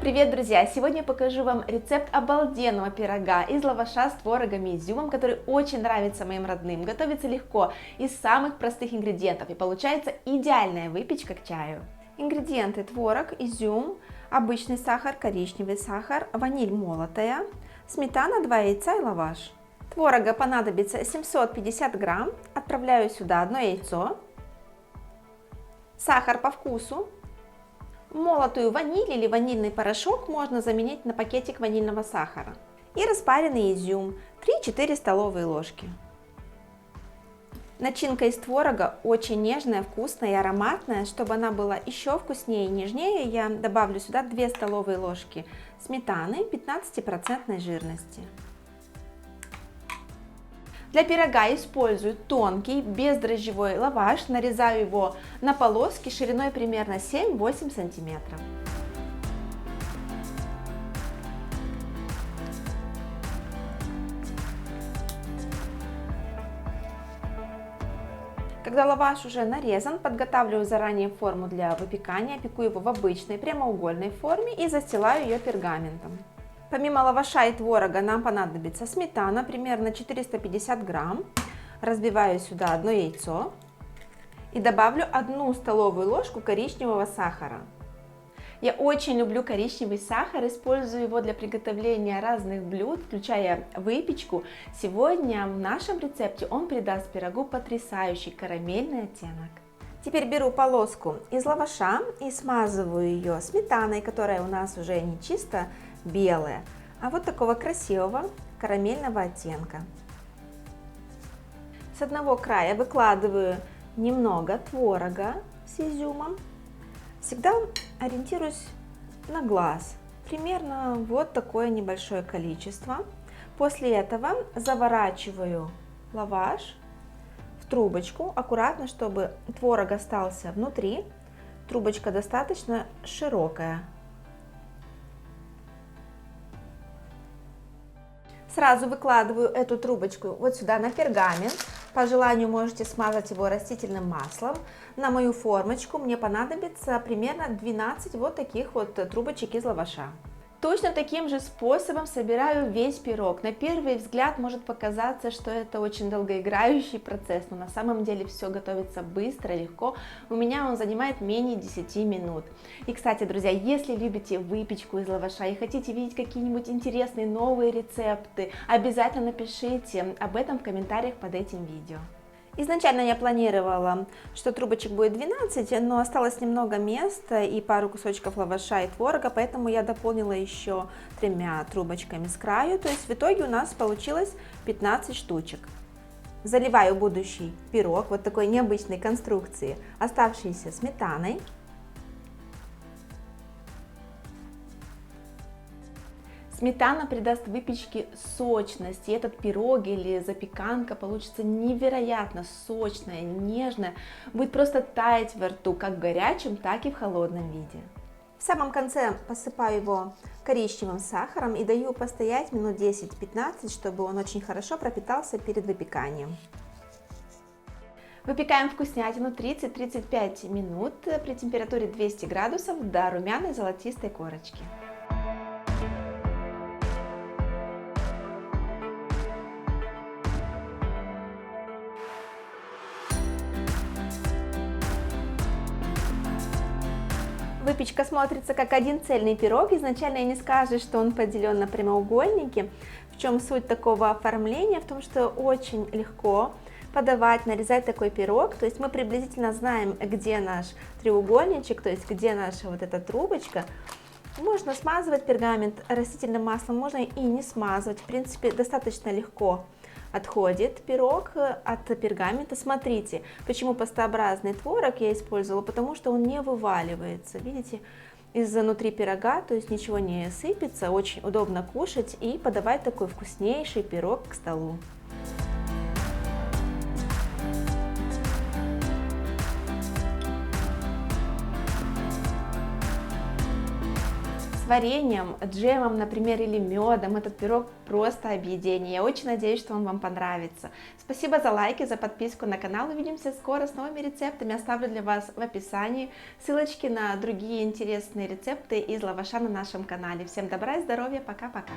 Привет, друзья! Сегодня я покажу вам рецепт обалденного пирога из лаваша с творогом и изюмом, который очень нравится моим родным. Готовится легко, из самых простых ингредиентов, и получается идеальная выпечка к чаю. Ингредиенты: творог, изюм, обычный сахар, коричневый сахар, ваниль молотая, сметана, 2 яйца и лаваш. Творога понадобится 750 грамм, отправляю сюда 1 яйцо, сахар по вкусу. Молотую ваниль или ванильный порошок можно заменить на пакетик ванильного сахара. И распаренный изюм 3-4 столовые ложки. Начинка из творога очень нежная, вкусная и ароматная. Чтобы она была еще вкуснее и нежнее, я добавлю сюда 2 столовые ложки сметаны 15% жирности. Для пирога использую тонкий бездрожжевой лаваш, нарезаю его на полоски шириной примерно 7-8 сантиметров. Когда лаваш уже нарезан, подготавливаю заранее форму для выпекания, пеку его в обычной прямоугольной форме и застилаю ее пергаментом. Помимо лаваша и творога нам понадобится сметана, примерно 450 грамм. Разбиваю сюда 1 яйцо и добавлю 1 столовую ложку коричневого сахара. Я очень люблю коричневый сахар, использую его для приготовления разных блюд, включая выпечку. Сегодня в нашем рецепте он придаст пирогу потрясающий карамельный оттенок. Теперь беру полоску из лаваша и смазываю ее сметаной, которая у нас уже не чисто белая, а вот такого красивого карамельного оттенка. С одного края выкладываю немного творога с изюмом. Всегда ориентируюсь на глаз, примерно вот такое небольшое количество. После этого заворачиваю лаваш в трубочку, аккуратно, чтобы творог остался внутри. Трубочка достаточно широкая. Сразу выкладываю эту трубочку вот сюда на пергамент. По желанию можете смазать его растительным маслом. На мою формочку мне понадобится примерно 12 вот таких вот трубочек из лаваша. Точно таким же способом собираю весь пирог. На первый взгляд может показаться, что это очень долгоиграющий процесс, но на самом деле все готовится быстро, легко. У меня он занимает менее 10 минут. И, кстати, друзья, если любите выпечку из лаваша и хотите видеть какие-нибудь интересные новые рецепты, обязательно напишите об этом в комментариях под этим видео. Изначально я планировала, что трубочек будет 12, но осталось немного места и пару кусочков лаваша и творога, поэтому я дополнила еще 3 трубочками с краю, то есть в итоге у нас получилось 15 штучек. Заливаю будущий пирог вот такой необычной конструкции оставшейся сметаной. Сметана придаст выпечке сочность, и этот пирог или запеканка получится невероятно сочная, нежная, будет просто таять во рту, как в горячем, так и в холодном виде. В самом конце посыпаю его коричневым сахаром и даю постоять минут 10-15, чтобы он очень хорошо пропитался перед выпеканием. Выпекаем вкуснятину 30-35 минут при температуре 200 градусов до румяной золотистой корочки. Выпечка смотрится как один цельный пирог. Изначально и не скажешь, что он поделен на прямоугольники. В чем суть такого оформления? В том, что очень легко подавать, нарезать такой пирог. То есть мы приблизительно знаем, где наш треугольничек, то есть где наша вот эта трубочка. Можно смазывать пергамент растительным маслом, можно и не смазывать. В принципе, достаточно легко отходит пирог от пергамента. Смотрите, почему пастообразный творог я использовала, потому что он не вываливается, видите, изнутри пирога, то есть ничего не сыпется, очень удобно кушать и подавать такой вкуснейший пирог к столу. вареньем, джемом, например, или медом. Этот пирог просто объедение. Я очень надеюсь, что он вам понравится. Спасибо за лайки, за подписку на канал. Увидимся скоро с новыми рецептами. Оставлю для вас в описании ссылочки на другие интересные рецепты из лаваша на нашем канале. Всем добра и здоровья. Пока-пока.